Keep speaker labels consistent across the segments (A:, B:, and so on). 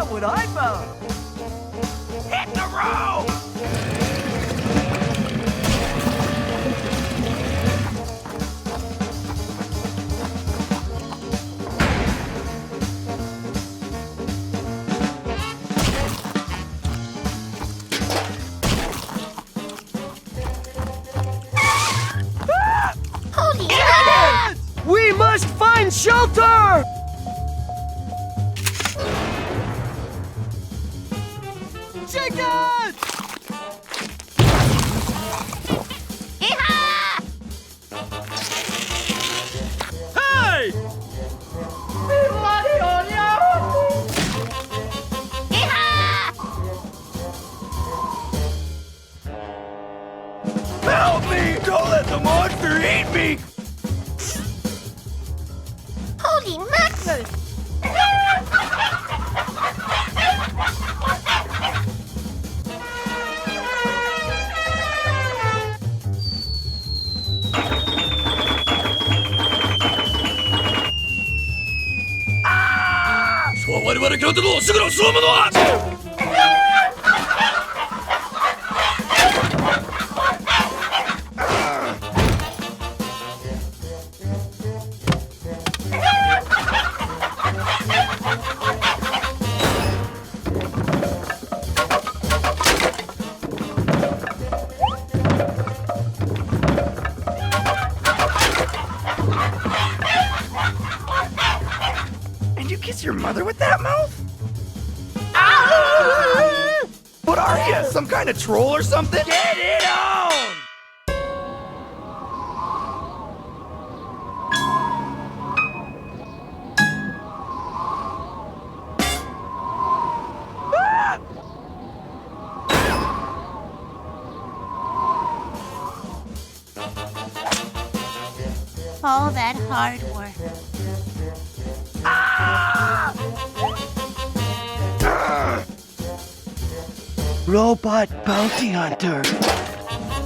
A: not what I found. Hit the road!
B: Holy crap!
A: We must find shelter! Chicken!
B: Yeehaw!
A: Hey!
B: Yeehaw!
A: Help me! Don't let the monster eat me!
B: Holy mackerel!
A: 소환이 곁으로 수그러 수어머노아! And you kiss your mother with that mouth? What are you, some kind of troll or something? Get it on!
B: All that hard work.
A: Robot bounty hunter.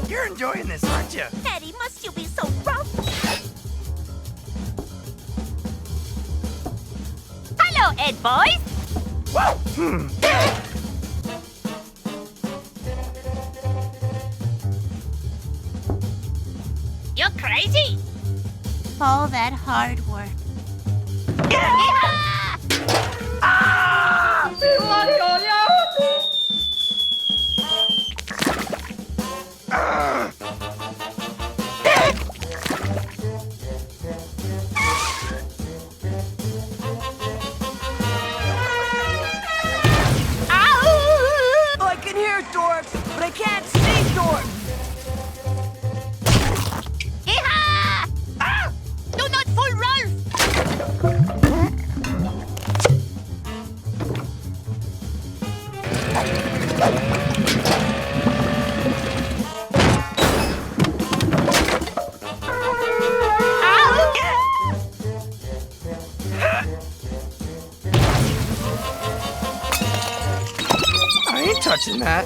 A: You're enjoying this, aren't you?
B: Eddy, must you be so rough? Hello, Ed boys!
A: Whoa!
B: You're crazy! All that hard work. Yeehaw!
A: I can hear dorks, but I can't see dorks.
B: Yeehaw! Do not fool Ralph!
A: I ain't touching that.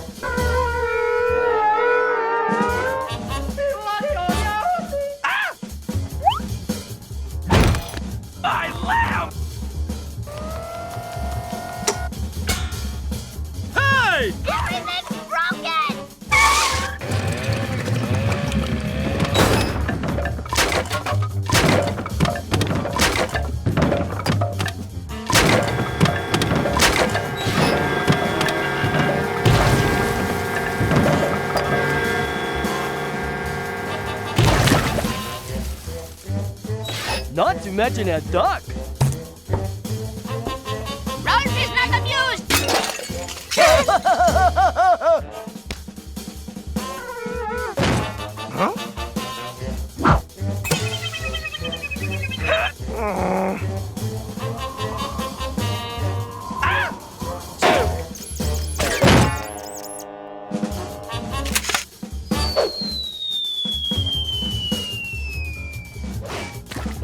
A: My lamp! Hey!
B: Everything's broken!
A: Not to mention a duck.
B: Ralph is not amused!
A: Huh?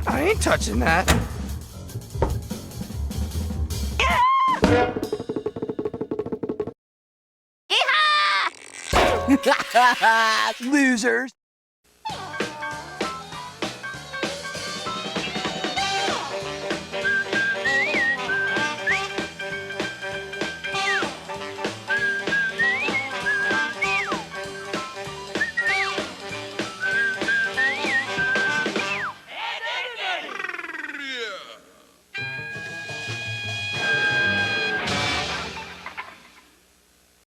A: I ain't touching that.
B: Yeehaw!
A: Losers.